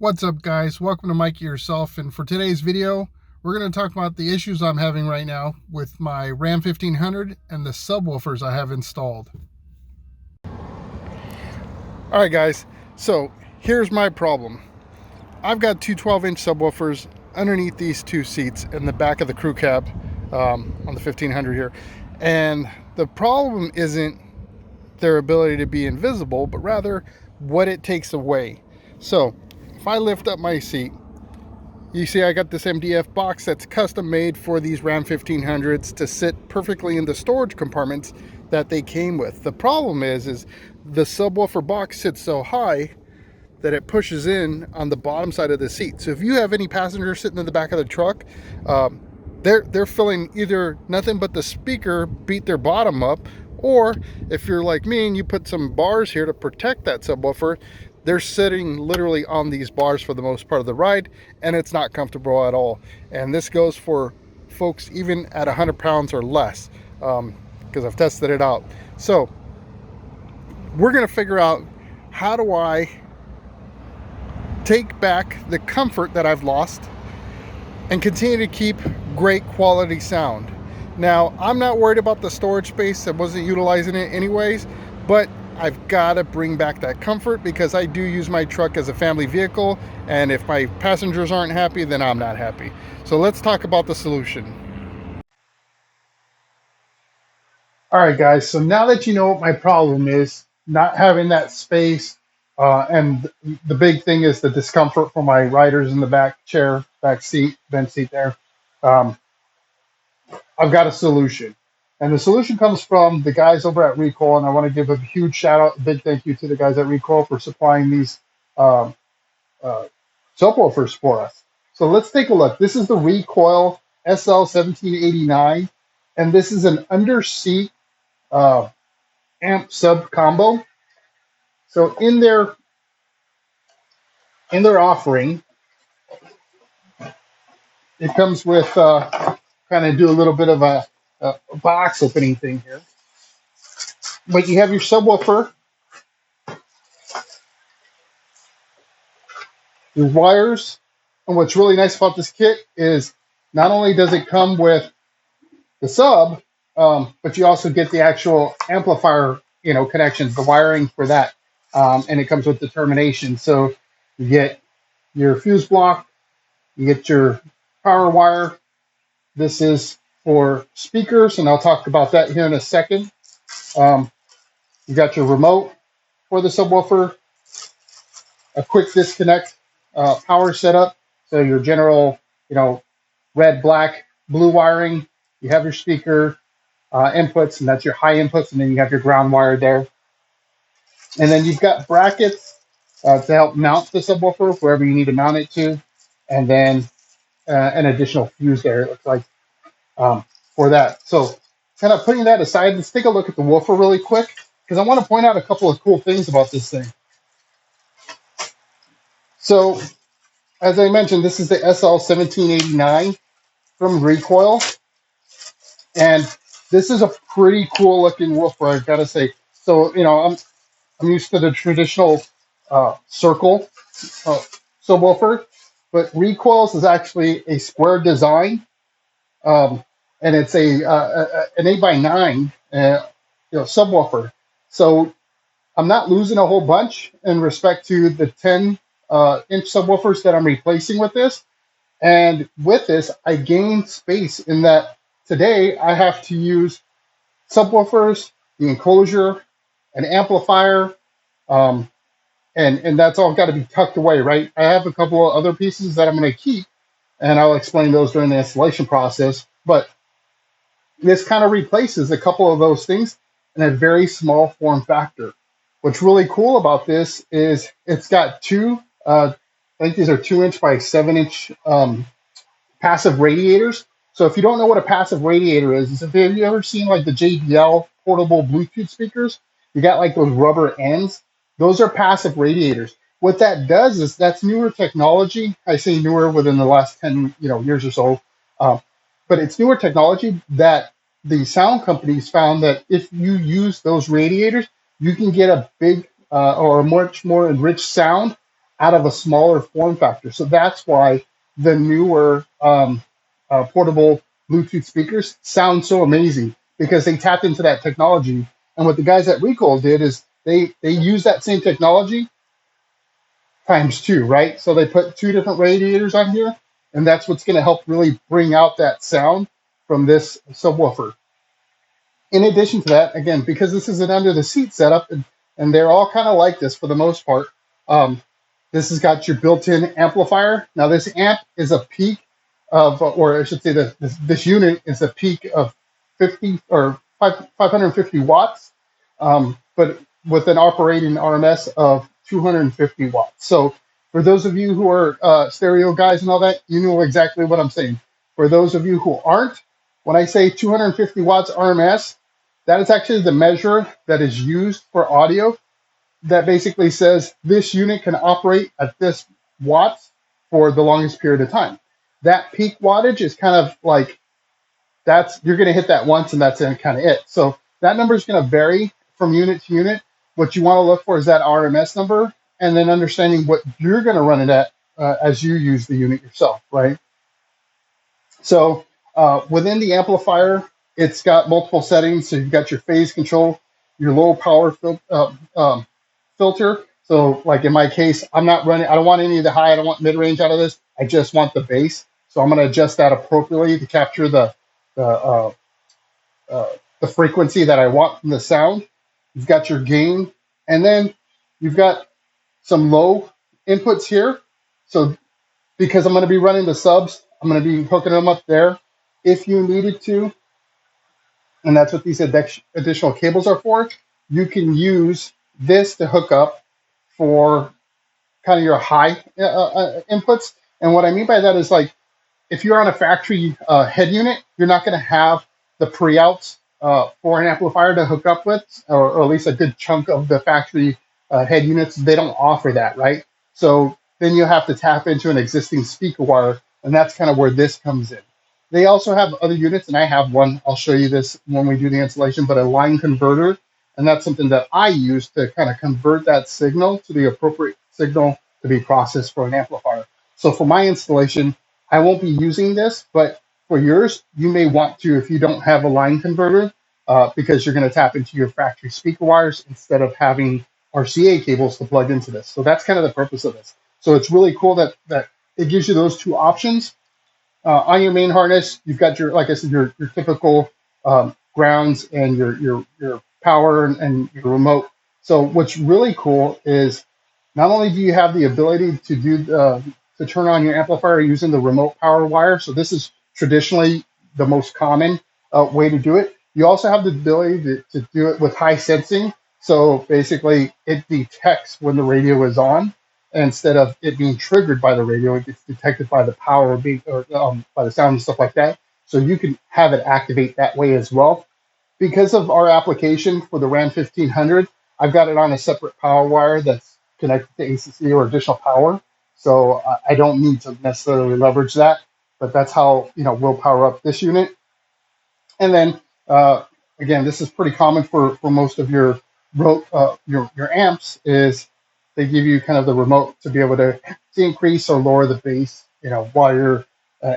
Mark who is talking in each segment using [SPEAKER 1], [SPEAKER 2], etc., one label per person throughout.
[SPEAKER 1] What's up, guys? Welcome to Mikey Yourself, and for today's video we're going to talk about the issues I'm having right now with my Ram 1500 and the subwoofers I have installed. Alright guys, so here's my problem. I've got two 12-inch subwoofers underneath these two seats in the back of the crew cab on the 1500 here, and the problem isn't their ability to be invisible, but rather what it takes away. So if I lift up my seat, you see I got this MDF box that's custom made for these Ram 1500s to sit perfectly in the storage compartments that they came with. The problem is the subwoofer box sits so high that it pushes in on the bottom side of the seat. So if you have any passengers sitting in the back of the truck, they're feeling either nothing but the speaker beat their bottom up, or if you're like me and you put some bars here to protect that subwoofer, they're sitting literally on these bars for the most part of the ride, and it's not comfortable at all. And this goes for folks even at 100 pounds or less, because I've tested it out. So we're going to figure out, how do I take back the comfort that I've lost and continue to keep great quality sound. Now, I'm not worried about the storage space. I wasn't utilizing it anyways, but I've got to bring back that comfort because I do use my truck as a family vehicle, and if my passengers aren't happy, then I'm not happy. So let's talk about the solution. All right, guys, so now that you know what my problem is, not having that space, and the big thing is the discomfort for my riders in the back chair, back seat, bench seat there, I've got a solution. And the solution comes from the guys over at Recoil, and I want to give a huge shout out, a big thank you to the guys at Recoil for supplying these subwoofers for us. So let's take a look. This is the Recoil SL1789, and this is an Underseat amp sub combo. So in their offering, it comes with kind of do a little bit of a box opening thing here. But you have your subwoofer, your wires, and what's really nice about this kit is not only does it come with the sub, but you also get the actual amplifier, connections, the wiring for that, and it comes with the termination. So you get your fuse block, you get your power wire. This is for speakers, and I'll talk about that here in a second. You got your remote for the subwoofer, a quick disconnect power setup. So your general, red, black, blue wiring. You have your speaker inputs, and that's your high inputs, and then you have your ground wire there. And then you've got brackets to help mount the subwoofer wherever you need to mount it to, and then an additional fuse there, it looks like, for that. So kind of putting that aside, let's take a look at the woofer really quick, because I want to point out a couple of cool things about this thing. So as I mentioned, this is the SL1789 from Recoil, and this is a pretty cool looking woofer, I've got to say. So, I'm used to the traditional circle subwoofer, but Recoil's is actually a square design, and it's an 8x9 subwoofer. So I'm not losing a whole bunch in respect to the 10-inch subwoofers that I'm replacing with this. And with this, I gain space in that today I have to use subwoofers, the enclosure, an amplifier, and that's all got to be tucked away, right? I have a couple of other pieces that I'm going to keep, and I'll explain those during the installation process. But this kind of replaces a couple of those things in a very small form factor. What's really cool about this is it's got two, I think these are 2-inch by 7-inch passive radiators. So if you don't know what a passive radiator is have you ever seen like the JBL portable Bluetooth speakers? You got like those rubber ends. Those are passive radiators. What that does is, that's newer technology. I say newer within the last 10 years or so, but it's newer technology that the sound companies found that if you use those radiators, you can get a big or a much more enriched sound out of a smaller form factor. So that's why the newer portable Bluetooth speakers sound so amazing, because they tapped into that technology. And what the guys at Recoil did is they use that same technology times two, right? So they put two different radiators on here, and that's what's going to help really bring out that sound from this subwoofer. In addition to that, again, because this is an under the seat setup, and they're all kind of like this for the most part, um, this has got your built-in amplifier. Now, this amp is a peak of, or I should say, this unit is a peak of 50 or 550 watts, but with an operating RMS of 250 watts. So, for those of you who are stereo guys and all that, you know exactly what I'm saying. For those of you who aren't, when I say 250 watts RMS, that is actually the measure that is used for audio that basically says this unit can operate at this watts for the longest period of time. That peak wattage is kind of like, that's, you're going to hit that once and that's kind of it. So that number is going to vary from unit to unit. What you want to look for is that RMS number, and then understanding what you're going to run it at as you use the unit yourself, right? So within the amplifier, it's got multiple settings. So you've got your phase control, your low power filter. So like in my case, I'm not running, I don't want any of the high, I don't want mid-range out of this. I just want the bass. So I'm going to adjust that appropriately to capture the, uh, the frequency that I want from the sound. You've got your gain, and then you've got some low inputs here. So because I'm going to be running the subs, I'm going to be hooking them up there if you needed to. And that's what these additional cables are for. You can use this to hook up for kind of your high inputs. And what I mean by that is, like, if you're on a factory head unit, you're not going to have the pre-outs for an amplifier to hook up with, or at least a good chunk of the factory head units, they don't offer that, right? So then you have to tap into an existing speaker wire, and that's kind of where this comes in. They also have other units, and I have one. I'll show you this when we do the installation, but a line converter, and that's something that I use to kind of convert that signal to the appropriate signal to be processed for an amplifier. So for my installation, I won't be using this, but for yours, you may want to if you don't have a line converter, because you're going to tap into your factory speaker wires instead of having RCA cables to plug into this. So that's kind of the purpose of this. So it's really cool that it gives you those two options. On your main harness, you've got your, like I said, your typical grounds and your power and your remote. So what's really cool is not only do you have the ability to do to turn on your amplifier using the remote power wire. So this is traditionally the most common way to do it. You also have the ability to do it with high sensing. So basically, it detects when the radio is on. Instead of it being triggered by the radio, it gets detected by the power being, or by the sound and stuff like that. So you can have it activate that way as well. Because of our application for the RAM 1500, I've got it on a separate power wire that's connected to ACC or additional power. So I don't need to necessarily leverage that, but that's how, we'll power up this unit. And then again, this is pretty common for most of your amps, is they give you kind of the remote to be able to increase or lower the bass, while you're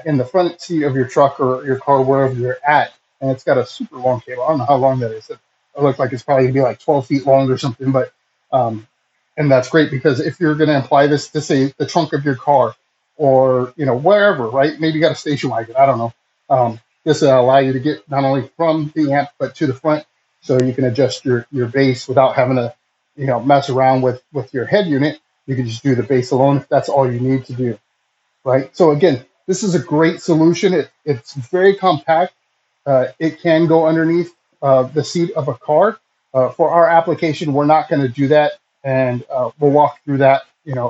[SPEAKER 1] in the front seat of your truck or your car, wherever you're at. And it's got a super long cable. I don't know how long that is. It looks like it's probably gonna be like 12 feet long or something, but and that's great because if you're going to apply this to, say, the trunk of your car, or wherever, right? Maybe you got a station wagon. I don't know. This will allow you to get not only from the amp but to the front, so you can adjust your bass without having to mess around with your head unit. You can just do the bass alone if that's all you need to do, right? So again, this is a great solution. It's very compact. It can go underneath the seat of a car. For our application, we're not going to do that, and we'll walk through that,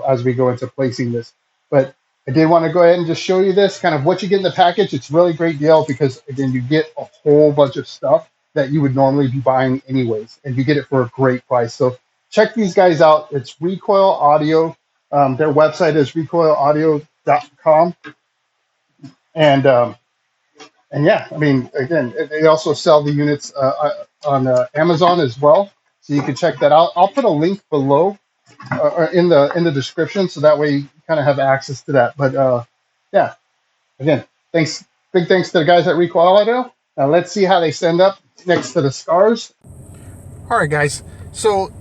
[SPEAKER 1] as we go into placing this. But I did want to go ahead and just show you this, kind of what you get in the package. It's a really great deal because, again, you get a whole bunch of stuff that you would normally be buying anyways, and you get it for a great price. So check these guys out. It's Recoil Audio. Their website is recoilaudio.com. And yeah, I mean, again, they also sell the units on Amazon as well. So you can check that out. I'll put a link below in the description, so that way you kind of have access to that. But yeah, again, thanks, big thanks to the guys at Recoil Audio. Now let's see how they stand up next to the Scars.
[SPEAKER 2] All right, guys. So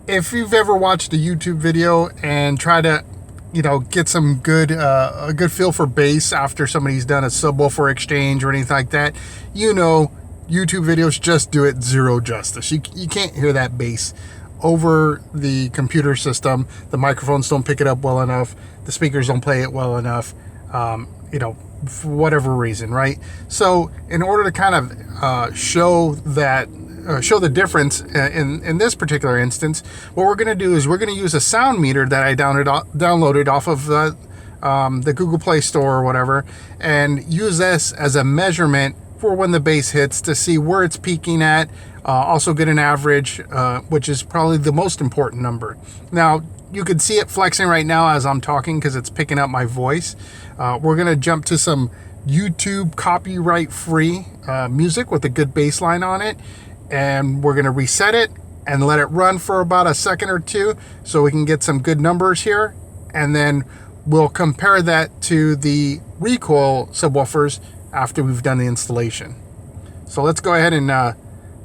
[SPEAKER 2] if you've ever watched a YouTube video and try to, get some good, a good feel for bass after somebody's done a subwoofer exchange or anything like that, YouTube videos just do it zero justice. You can't hear that bass over the computer system. The microphones don't pick it up well enough. The speakers don't play it well enough. For whatever reason, right? So in order to kind of show the difference in this particular instance, what we're going to do is we're going to use a sound meter that I downloaded off of the Google Play Store or whatever, and use this as a measurement for when the bass hits to see where it's peaking at. Also get an average, which is probably the most important number. Now, you can see it flexing right now as I'm talking because it's picking up my voice. We're going to jump to some YouTube copyright-free music with a good bass line on it, and we're going to reset it and let it run for about a second or two so we can get some good numbers here, and then we'll compare that to the Recoil subwoofers after we've done the installation. So let's go ahead and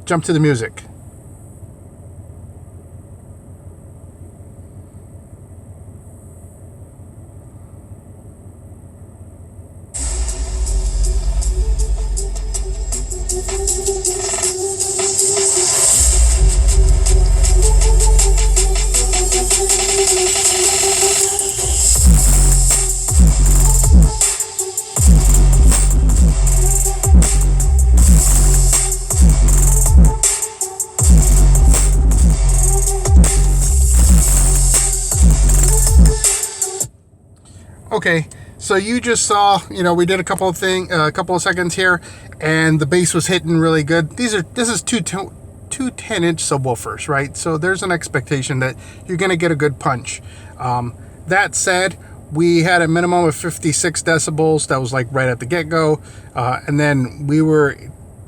[SPEAKER 2] jump to the music. Okay, so you just saw, we did a couple of seconds here, and the bass was hitting really good. This is two 10-inch subwoofers, right? So there's an expectation that you're going to get a good punch. That said, we had a minimum of 56 decibels. That was like right at the get-go, and then we were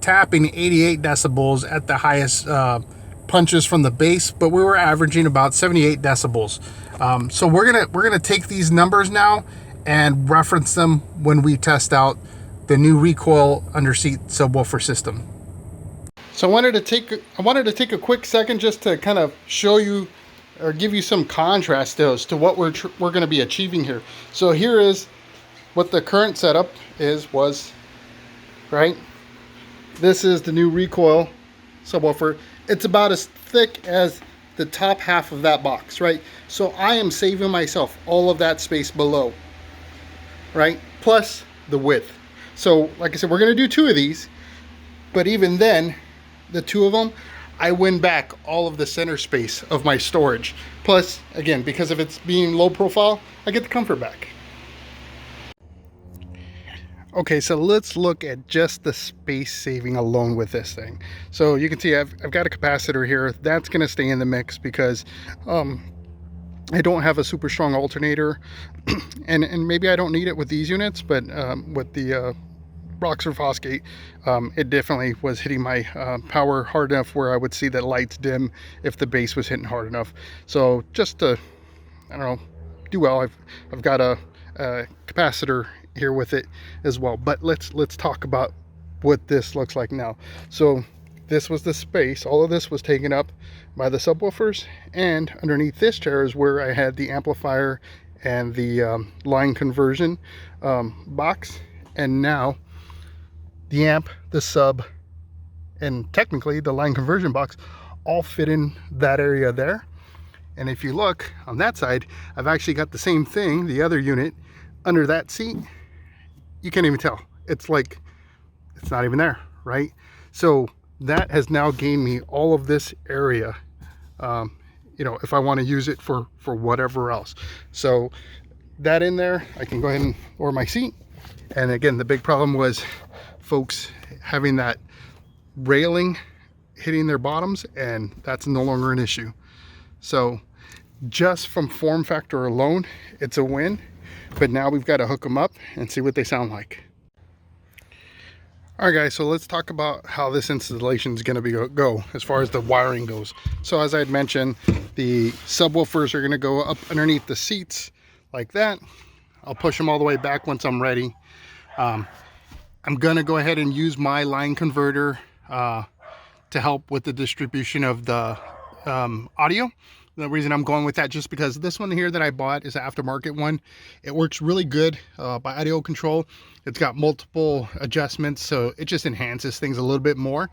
[SPEAKER 2] tapping 88 decibels at the highest punches from the bass, but we were averaging about 78 decibels. So we're gonna take these numbers now and reference them when we test out the new Recoil Underseat subwoofer system. So I wanted to take a quick second just to kind of show you or give you some contrast as to what we're going to be achieving here. So here is what the current setup was, right? This is the new Recoil subwoofer. It's about as thick as the top half of that box, right? So I am saving myself all of that space below, right? Plus the width. So like I said, we're going to do two of these, but even then, the two of them, I win back all of the center space of my storage. Plus, again, because of its being low profile, I get the comfort back. Okay, so let's look at just the space saving alone with this thing. So you can see I've got a capacitor here. That's going to stay in the mix because I don't have a super strong alternator, and maybe I don't need it with these units, but with the Roxor Fosgate, it definitely was hitting my power hard enough where I would see that lights dim if the bass was hitting hard enough. So just to, I don't know, do well, I've got a capacitor here with it as well. But let's talk about what this looks like now. So this was the space. All of this was taken up by the subwoofers, and underneath this chair is where I had the amplifier and the line conversion box. And now the amp, the sub, and technically the line conversion box all fit in that area there. And if you look on that side, I've actually got the same thing, the other unit, under that seat. You can't even tell. It's like, it's not even there, right? So that has now gained me all of this area, if I want to use it for whatever else. So that in there, I can go ahead and lower my seat. And again, the big problem was folks having that railing hitting their bottoms, and that's no longer an issue. So just from form factor alone, it's a win. But now we've got to hook them up and see what they sound like. All right, guys, so let's talk about how this installation is going to go as far as the wiring goes. So as I had mentioned, the subwoofers are going to go up underneath the seats like that. I'll push them all the way back once I'm ready. I'm going to go ahead and use my line converter to help with the distribution of the audio. The reason I'm going with that, just because this one here that I bought is an aftermarket one. It works really good by audio control. It's got multiple adjustments, so it just enhances things a little bit more.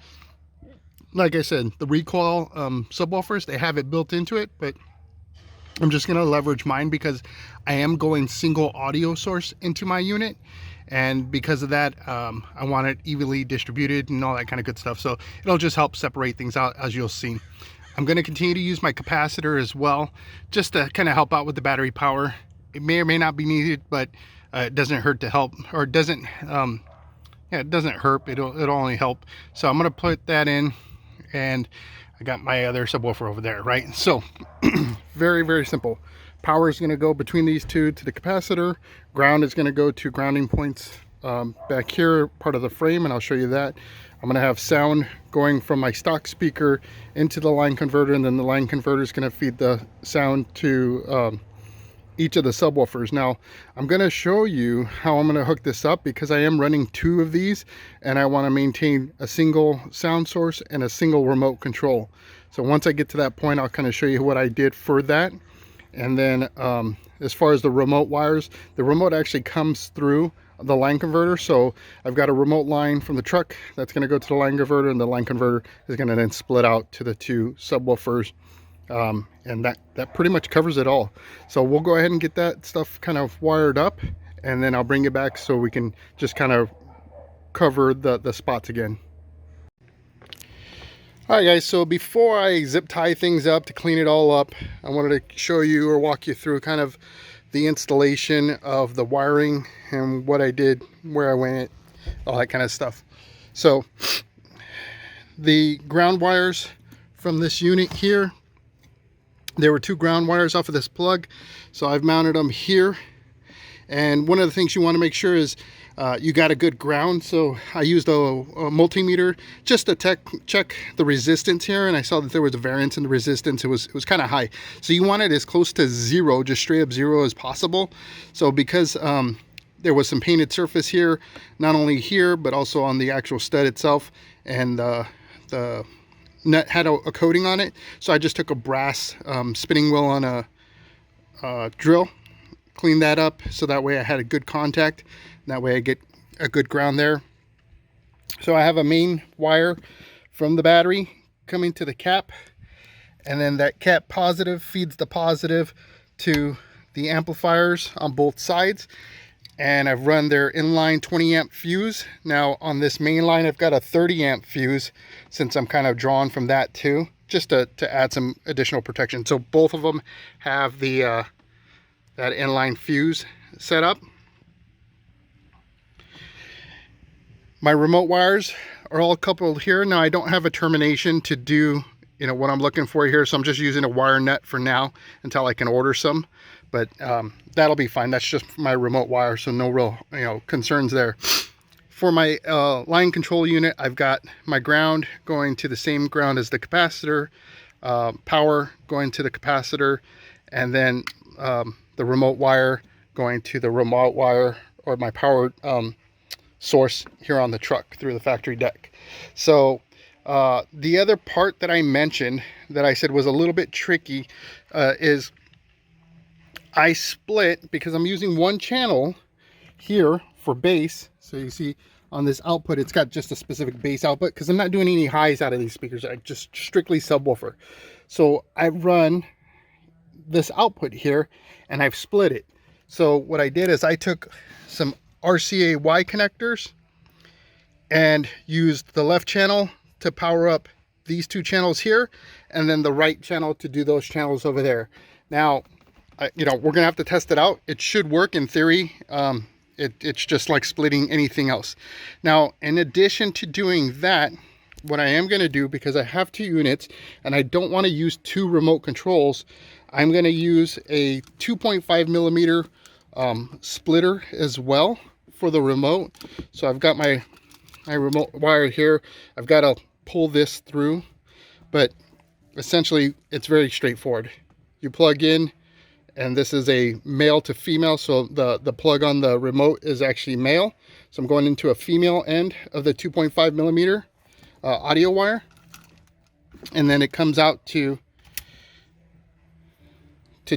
[SPEAKER 2] Like I said, the Recoil subwoofers, they have it built into it, but I'm just going to leverage mine because I am going single audio source into my unit. And because of that, I want it evenly distributed and all that kind of good stuff. So it'll just help separate things out, as you'll see. I'm going to continue to use my capacitor as well, just to kind of help out with the battery power. It may or may not be needed, but it doesn't hurt to help, or it doesn't, yeah, it doesn't hurt. It'll only help. So I'm going to put that in, and I got my other subwoofer over there, right? So very, very simple. Power is going to go between these two to the capacitor. Ground is going to go to grounding points back here, part of the frame, and I'll show you that. I'm going to have sound going from my stock speaker into the line converter, and then the line converter is going to feed the sound to each of the subwoofers. Now, I'm going to show you how I'm going to hook this up, because I am running two of these, and I want to maintain a single sound source and a single remote control. So once I get to that point, I'll kind of show you what I did for that. And then as far as the remote wires, the remote actually comes through the line converter. So I've got a remote line from the truck that's going to go to the line converter, and the line converter is going to then split out to the two subwoofers. And that pretty much covers it all. So we'll go ahead and get that stuff kind of wired up, and then I'll bring it back so we can just kind of cover the spots again. All right, guys, so before I zip tie things up to clean it all up, I wanted to show you or walk you through kind of the installation of the wiring and what I did, where I went, all that kind of stuff. So the ground wires from this unit here, there were two ground wires off of this plug, so I've mounted them here. And one of the things you want to make sure is you got a good ground. So I used a multimeter just to check the resistance here, and I saw that there was a variance in the resistance. It was kind of high, so you want it as close to zero, just straight up zero as possible. So because there was some painted surface here, not only here but also on the actual stud itself, and the nut had a coating on it, so I just took a brass spinning wheel on a drill, cleaned that up so that way I had a good contact, and that way I get a good ground there. So I have a main wire from the battery coming to the cap, and then that cap positive feeds the positive to the amplifiers on both sides, and I've run their inline 20 amp fuse. Now on this main line I've got a 30 amp fuse, since I'm kind of drawn from that too, just to add some additional protection. So both of them have the that inline fuse set up. My remote wires are all coupled here. Now I don't have a termination to do, you know, what I'm looking for here, so I'm just using a wire nut for now until I can order some. But that'll be fine. That's just my remote wire, so no real, you know, concerns there. For my line control unit, I've got my ground going to the same ground as the capacitor, power going to the capacitor, and then the remote wire going to the remote wire, or my power source here on the truck through the factory deck. So the other part that I mentioned that I said was a little bit tricky is I split, because I'm using one channel here for bass. So you see on this output, it's got just a specific bass output, because I'm not doing any highs out of these speakers. I just strictly subwoofer. So I run this output here, and I've split it. So what I did is I took some RCA Y connectors and used the left channel to power up these two channels here, and then the right channel to do those channels over there. Now, you know, we're gonna have to test it out. It should work in theory. It's just like splitting anything else. Now, in addition to doing that, what I am gonna do, because I have two units and I don't want to use two remote controls, I'm gonna use a 2.5 millimeter splitter as well for the remote. So I've got my my remote wire here. I've got to pull this through, but essentially it's very straightforward. You plug in, and this is a male to female, so the plug on the remote is actually male. So I'm going into a female end of the 2.5 millimeter audio wire, and then it comes out to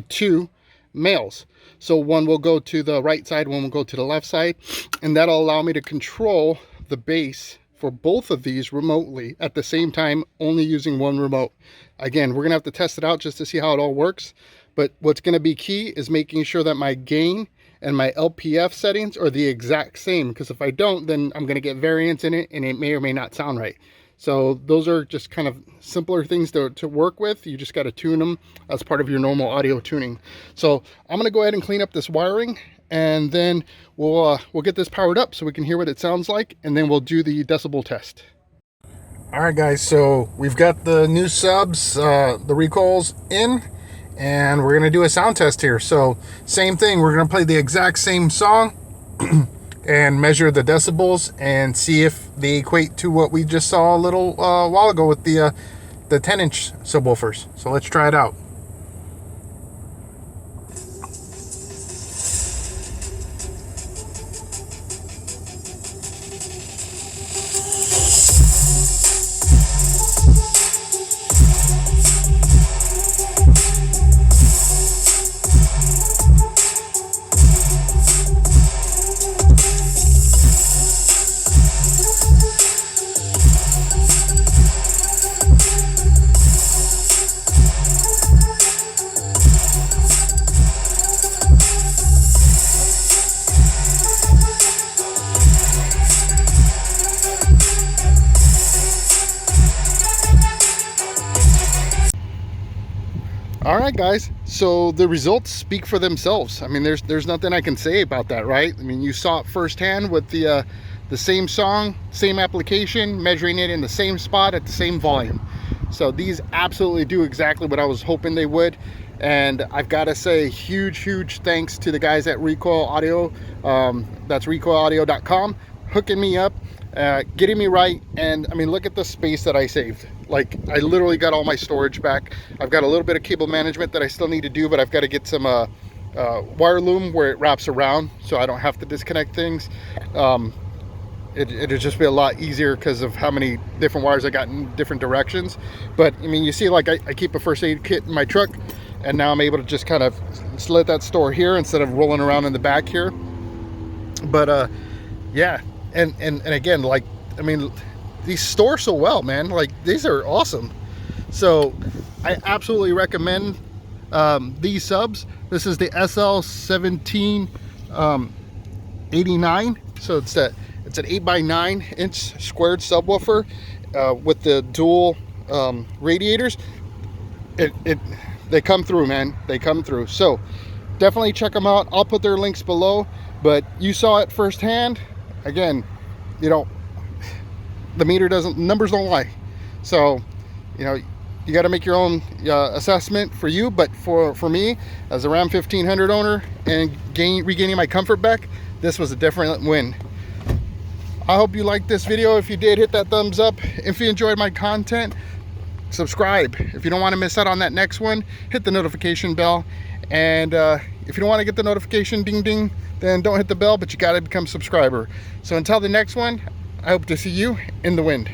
[SPEAKER 2] two males. So one will go to the right side, one will go to the left side, and that'll allow me to control the bass for both of these remotely at the same time, only using one remote. Again, we're gonna have to test it out just to see how it all works, but what's gonna be key is making sure that my gain and my LPF settings are the exact same, because if I don't, then I'm gonna get variance in it and it may or may not sound right. So those are just kind of simpler things to work with. You just got to tune them as part of your normal audio tuning. So I'm going to go ahead and clean up this wiring, and then we'll get this powered up so we can hear what it sounds like, and then we'll do the decibel test. All right, guys, so we've got the new subs, the recoils in, and we're going to do a sound test here. So same thing, we're going to play the exact same song and measure the decibels and see if they equate to what we just saw a little while ago with the 10-inch subwoofers. So let's try it out. All right, guys, so the results speak for themselves. I mean, there's nothing I can say about that, right? I mean, you saw it firsthand with the same song, same application, measuring it in the same spot at the same volume. So these absolutely do exactly what I was hoping they would. And I've got to say huge thanks to the guys at Recoil Audio. That's recoilaudio.com, hooking me up, getting me right. And I mean, look at the space that I saved. Like, I literally got all my storage back. I've got a little bit of cable management that I still need to do, but I've got to get some wire loom where it wraps around so I don't have to disconnect things. It'd just be a lot easier because of how many different wires I got in different directions. But I mean, you see, like, I keep a first aid kit in my truck, and now I'm able to just kind of let that store here instead of rolling around in the back here. But yeah, and again, like, I mean, these store so well, man. Like, these are awesome. So I absolutely recommend these subs. This is the SL1789. So it's an 8x9 inch squared subwoofer with the dual radiators. They come through, man. They come through. So definitely check them out. I'll put their links below, but you saw it firsthand. Again, you know, the numbers don't lie. So, you know, you got to make your own assessment for you. But for me, as a Ram 1500 owner and regaining my comfort back, this was a different win. I hope you liked this video. If you did, hit that thumbs up. If you enjoyed my content, subscribe. If you don't want to miss out on that next one, hit the notification bell. And if you don't want to get the notification ding ding, then don't hit the bell, but you got to become a subscriber. So until the next one, I hope to see you in the wind.